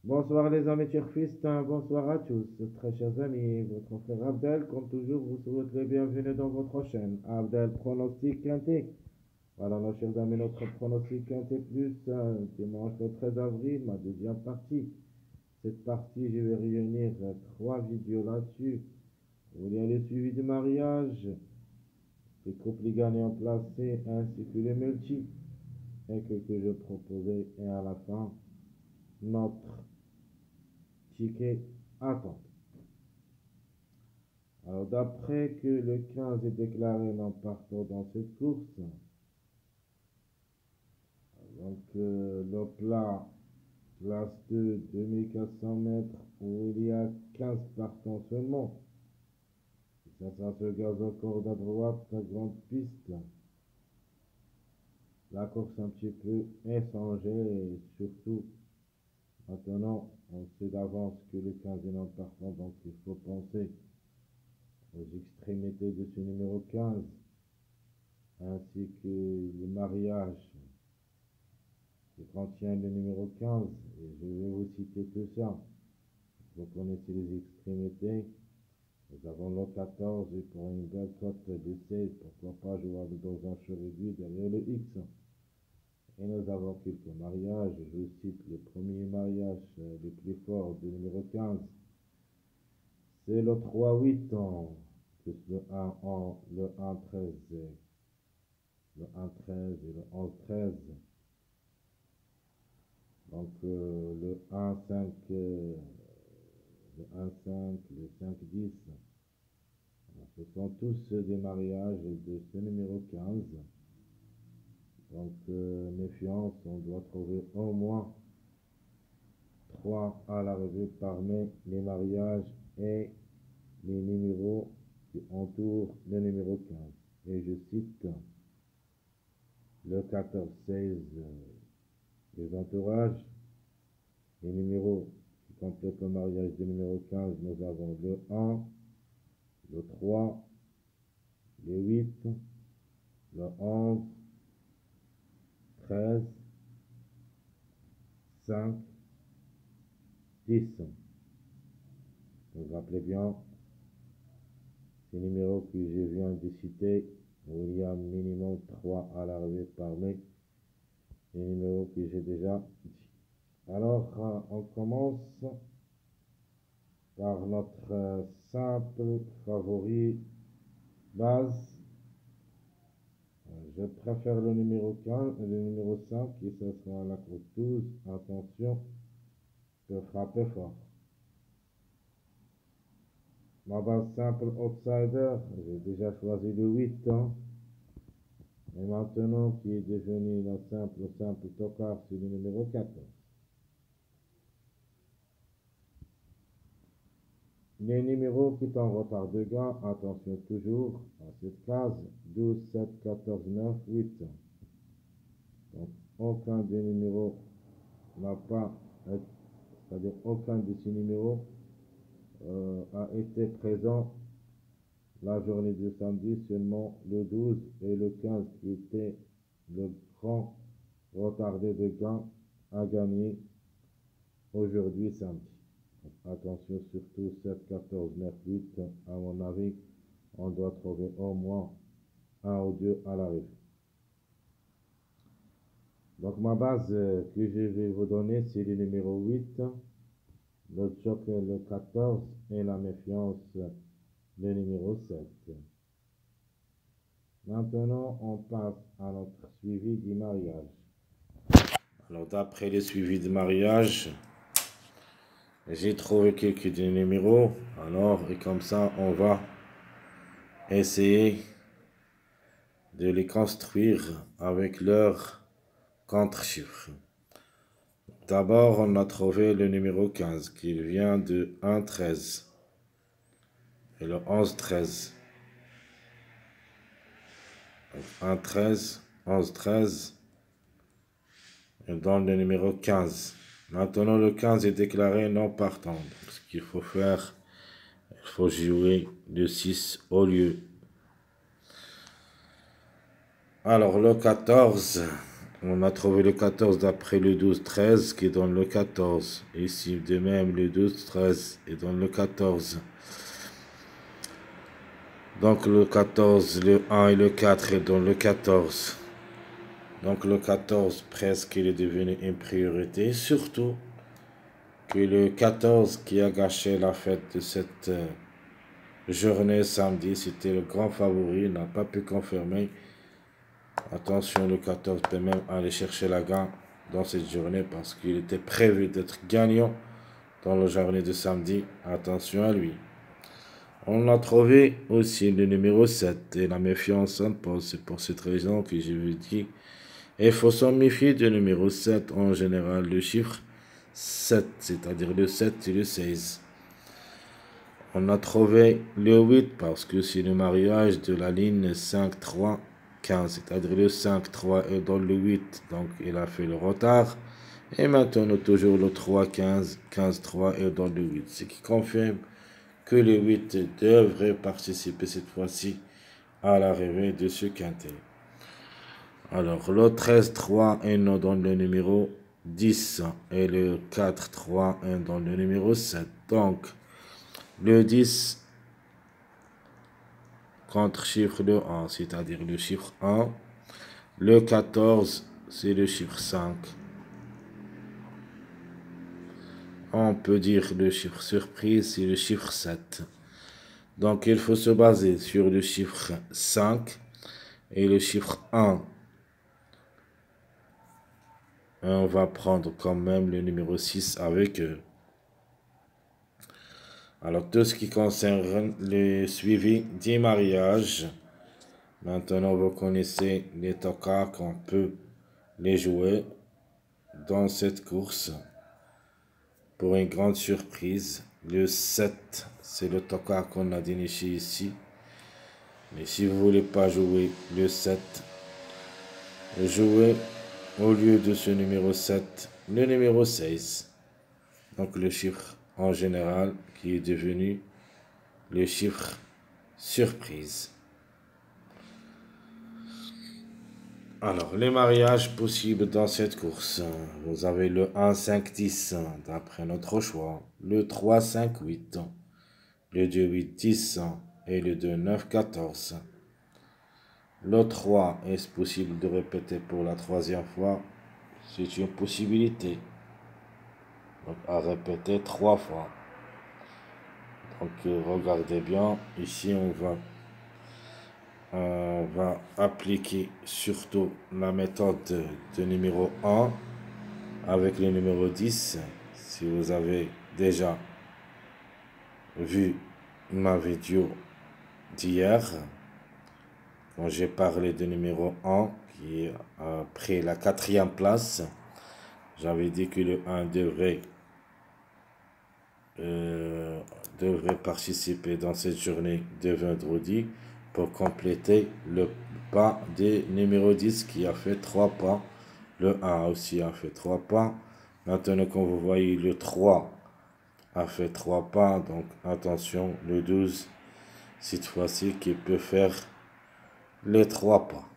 Bonsoir les amis turfistes, bonsoir à tous, très chers amis, votre frère Abdel, comme toujours, vous souhaite le bienvenu dans votre chaîne, Abdel Pronostic Quintet. Voilà, nos chers amis, notre pronostic Quintet plus, dimanche le 13 avril, ma deuxième partie. Cette partie, je vais réunir trois vidéos là-dessus, où il y a le suivi du mariage, les couples gagnants placés, ainsi que les multi, et que je proposais, et à la fin, notre ticket attend. Alors, d'après que le 15 est déclaré non partant dans cette course, donc le plat, classe 2, 2400 mètres, où il y a 15 partants seulement. Ça se gaze encore à droite, la grande piste. La course un petit peu échangée, et surtout, maintenant, on sait d'avance que le 15 est non partant, donc il faut penser aux extrémités de ce numéro 15, ainsi que le mariage qui contient le numéro 15, et je vais vous citer tout ça. Vous connaissez les extrémités. Nous avons le 14 et pour une belle cote de 16, pourquoi pas jouer dans un jeu réduit derrière le X. Et nous avons quelques mariages. Je cite le premier mariage le plus fort du numéro 15. C'est le 3-8 ans, plus le 1-1, le 1-13, le 1-13 et le 11-13. Donc le 1-5, le 1-5, le 5-10, ce sont tous des mariages de ce numéro 15. Donc méfiance, on doit trouver au moins 3 à l'arrivée parmi les mariages et les numéros qui entourent le numéro 15. Et je cite le 14-16, les entourages, les numéros qui complètent le mariage du numéro 15, nous avons le 1, le 3, le 8, le 11, 13, 5, 10. Vous vous rappelez bien, ces numéros que je viens de citer, où il y a minimum 3 à l'arrivée parmi les numéros que j'ai déjà dit. Alors, on commence par notre simple favori base. Je préfère le numéro 15, le numéro 5, et ce sera la course 12. Attention, peut frapper fort. Ma base simple outsider, j'ai déjà choisi le 8 ans. Et maintenant, qui est devenu la simple tocard, c'est le numéro 14. Les numéros qui sont en retard de gain, attention toujours à cette case, 12, 7, 14, 9, 8. Donc, aucun des numéros n'a pas, c'est-à-dire aucun de ces numéros a été présent la journée du samedi, seulement le 12 et le 15 qui était le grand retardé de gain a gagné aujourd'hui samedi. Attention surtout 7, 14, 9, 8, à mon avis, on doit trouver au moins un ou deux à l'arrivée. Donc ma base que je vais vous donner, c'est le numéro 8, le joker le 14 et la méfiance le numéro 7. Maintenant, on passe à notre suivi du mariage. Alors d'après le suivi du mariage, j'ai trouvé quelques numéros, alors et comme ça on va essayer de les construire avec leurs contre-chiffres. D'abord on a trouvé le numéro 15 qui vient de 1-13 et le 11-13. 1-13, 11-13 et donne le numéro 15. Maintenant le 15 est déclaré non partant. Donc, ce qu'il faut faire, il faut jouer le 6 au lieu. Alors le 14 On a trouvé le 14 d'après le 12, 13 qui donne le 14. Ici, de même, le 12, 13 et donne le 14. Donc le 14, le 1 et le 4 et donne le 14. Donc le 14, presque, il est devenu une priorité. Surtout que le 14 qui a gâché la fête de cette journée samedi, c'était le grand favori, il n'a pas pu confirmer. Attention, le 14 peut même aller chercher la gagne dans cette journée parce qu'il était prévu d'être gagnant dans la journée de samedi. Attention à lui. On a trouvé aussi le numéro 7 et la méfiance s'impose. C'est pour cette raison que je vous dis, il faut s'en méfier du numéro 7 en général, le chiffre 7, c'est-à-dire le 7 et le 16. On a trouvé le 8 parce que c'est le mariage de la ligne 5, 3, 15, c'est-à-dire le 5, 3 est dans le 8, donc il a fait le retard. Et maintenant, toujours le 3, 15, 15, 3 est dans le 8, ce qui confirme que le 8 devrait participer cette fois-ci à l'arrivée de ce quintet. Alors, le 13, 3 est dans le numéro 10 et le 4, 3 est dans le numéro 7. Donc, le 10 contre chiffre de 1, c'est-à-dire le chiffre 1. Le 14, c'est le chiffre 5. On peut dire le chiffre surprise, c'est le chiffre 7. Donc, il faut se baser sur le chiffre 5 et le chiffre 1. Et on va prendre quand même le numéro 6 avec eux. Alors, tout ce qui concerne le suivi des mariages. Maintenant, vous connaissez les tocards qu'on peut les jouer dans cette course. Pour une grande surprise, le 7, c'est le tocard qu'on a déniché ici. Mais si vous ne voulez pas jouer le 7, jouez au lieu de ce numéro 7, le numéro 16. Donc le chiffre en général qui est devenu le chiffre surprise. Alors, les mariages possibles dans cette course. Vous avez le 1, 5, 10 d'après notre choix. Le 3, 5, 8. Le 2, 8, 10 et le 2, 9, 14. Le 3, est-ce possible de répéter pour la troisième fois? C'est une possibilité. Donc, à répéter 3 fois. Donc, regardez bien. Ici, on va appliquer surtout la méthode de numéro 1 avec le numéro 10. Si vous avez déjà vu ma vidéo d'hier, quand j'ai parlé de numéro 1 qui a pris la 4e place, j'avais dit que le 1 devrait participer dans cette journée de vendredi pour compléter le pas du numéro 10 qui a fait 3 pas. Le 1 aussi a fait 3 pas. Maintenant, comme vous voyez, le 3 a fait 3 pas. Donc, attention, le 12, cette fois-ci, qui peut faire les 3 pas.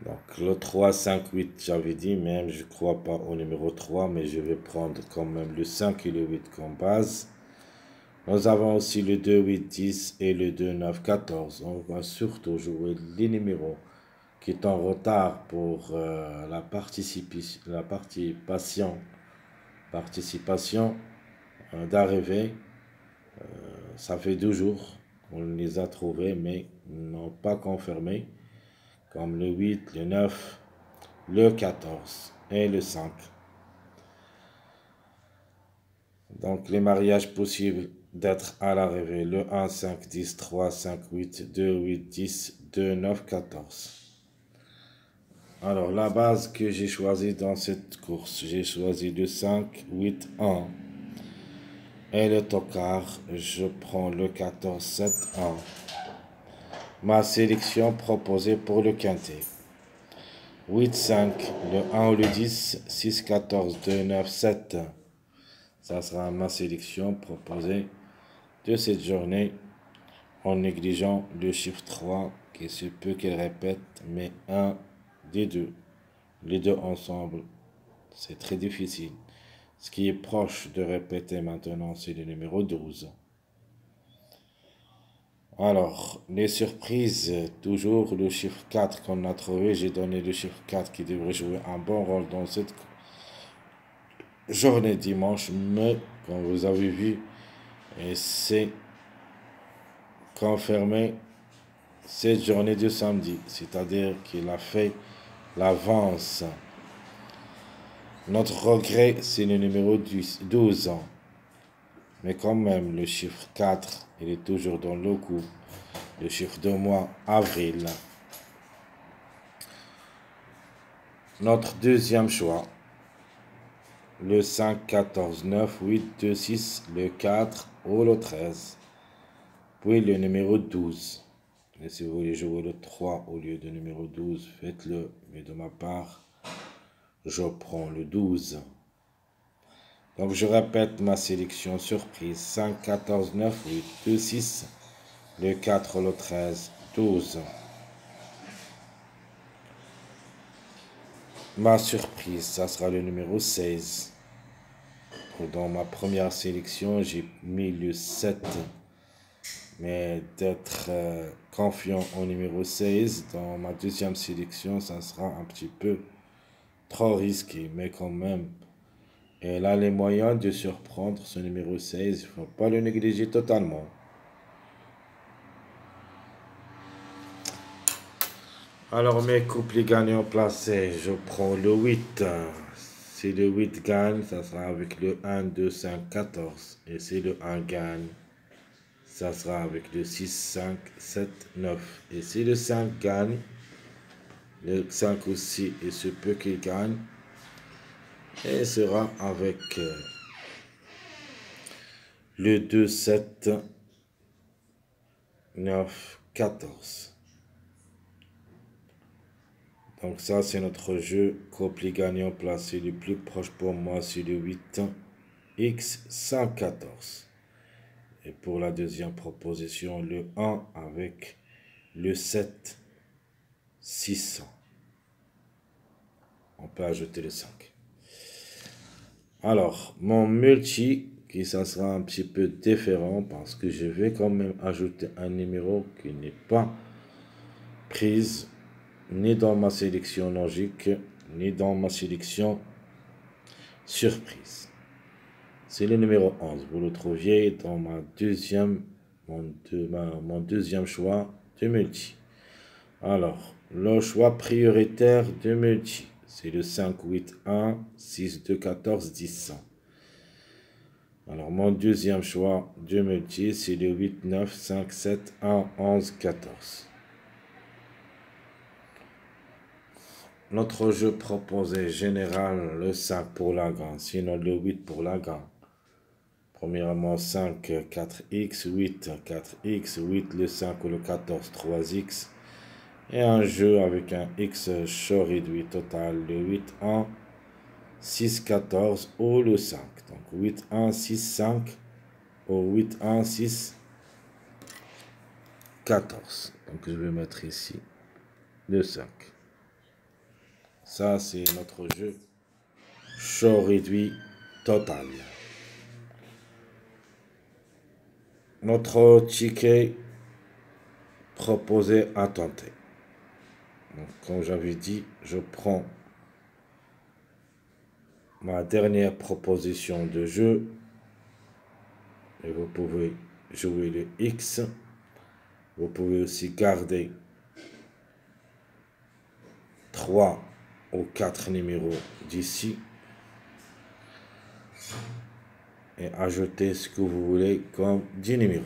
Donc, le 3, 5, 8, j'avais dit, même je ne crois pas au numéro 3, mais je vais prendre quand même le 5 et le 8 comme base. Nous avons aussi le 2, 8, 10 et le 2, 9, 14. On va surtout jouer les numéros qui est en retard pour la participation d'arrivée. Ça fait 2 jours qu'on les a trouvés, mais n'ont pas confirmé, comme le 8, le 9, le 14 et le 5. Donc, les mariages possibles d'être à l'arrivée, le 1, 5, 10, 3, 5, 8, 2, 8, 10, 2, 9, 14. Alors, la base que j'ai choisie dans cette course, j'ai choisi le 5, 8, 1. Et le tocard, je prends le 14, 7, 1. Ma sélection proposée pour le quintet. 8, 5, le 1 ou le 10, 6, 14, 2, 9, 7. Ça sera ma sélection proposée de cette journée en négligeant le chiffre 3 qui se peut qu'il répète, mais un des deux, les deux ensemble, c'est très difficile. Ce qui est proche de répéter maintenant, c'est le numéro 12. Alors, les surprises, toujours le chiffre 4 qu'on a trouvé. J'ai donné le chiffre 4 qui devrait jouer un bon rôle dans cette journée dimanche, mais comme vous avez vu, et c'est confirmé cette journée de samedi, c'est-à-dire qu'il a fait l'avance. Notre regret, c'est le numéro 12 ans. Mais quand même, le chiffre 4, il est toujours dans le coup. Le chiffre de mois, avril. Notre deuxième choix, le 5, 14, 9, 8, 2, 6, le 4 ou le 13. Puis le numéro 12. Et si vous voulez jouer le 3 au lieu du numéro 12, faites-le. Mais de ma part, je prends le 12. Donc je répète ma sélection surprise. 5, 14, 9, 8, 2, 6, le 4, le 13, 12. Ma surprise, ça sera le numéro 16. Dans ma première sélection, j'ai mis le 7. Mais d'être confiant au numéro 16, dans ma deuxième sélection, ça sera un petit peu trop risqué. Mais quand même, elle a les moyens de surprendre ce numéro 16. Il ne faut pas le négliger totalement. Alors mes couples gagnants placés, je prends le 8. Si le 8 gagne, ça sera avec le 1, 2, 5, 14. Et si le 1 gagne, ça sera avec le 6, 5, 7, 9. Et si le 5 gagne, le 5 aussi, il se peut qu'il gagne. Et sera avec le 2, 7, 9, 14. Donc ça, c'est notre jeu. Couplet gagnant placé le plus proche pour moi, c'est le 8, X 114. Et pour la deuxième proposition, le 1 avec le 7, 600. On peut ajouter le 5. Alors, mon multi, qui ça sera un petit peu différent parce que je vais quand même ajouter un numéro qui n'est pas prise ni dans ma sélection logique, ni dans ma sélection surprise. C'est le numéro 11. Vous le trouviez dans mon deuxième choix de multi. Alors, le choix prioritaire de multi, c'est le 5, 8, 1, 6, 2, 14, 10, 100. Alors, mon deuxième choix de multi, c'est le 8, 9, 5, 7, 1, 11, 14. Notre jeu proposé général, le 5 pour la gagne, sinon le 8 pour la gagne. Premièrement, 5, 4x, 8, 4x, 8, le 5 ou le 14, 3x. Et un jeu avec un x chaud réduit total, le 8, 1, 6, 14 ou le 5. Donc 8, 1, 6, 5 ou 8, 1, 6, 14. Donc je vais mettre ici le 5. Ça, c'est notre jeu chaud réduit total. Notre ticket proposé à tenter. Donc, comme j'avais dit, je prends ma dernière proposition de jeu. Et vous pouvez jouer le X. Vous pouvez aussi garder 3 ou 4 numéros d'ici. Et ajouter ce que vous voulez comme 10 numéros.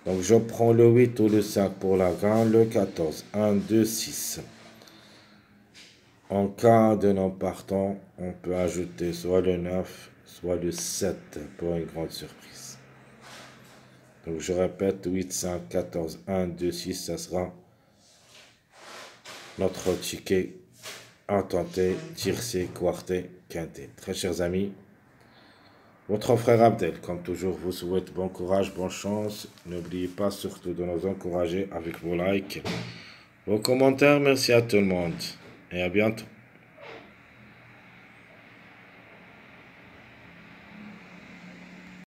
Donc je prends le 8 ou le 5 pour la gagne, le 14, 1, 2, 6. En cas de non partant, on peut ajouter soit le 9, soit le 7 pour une grande surprise. Donc je répète, 8, 5, 14, 1, 2, 6, ça sera notre ticket à tenter, tiercé, quarté, quinté. Très chers amis, Votre frère Abdel, comme toujours, vous souhaite bon courage, bonne chance. N'oubliez pas surtout de nous encourager avec vos likes, vos commentaires. Merci à tout le monde et à bientôt.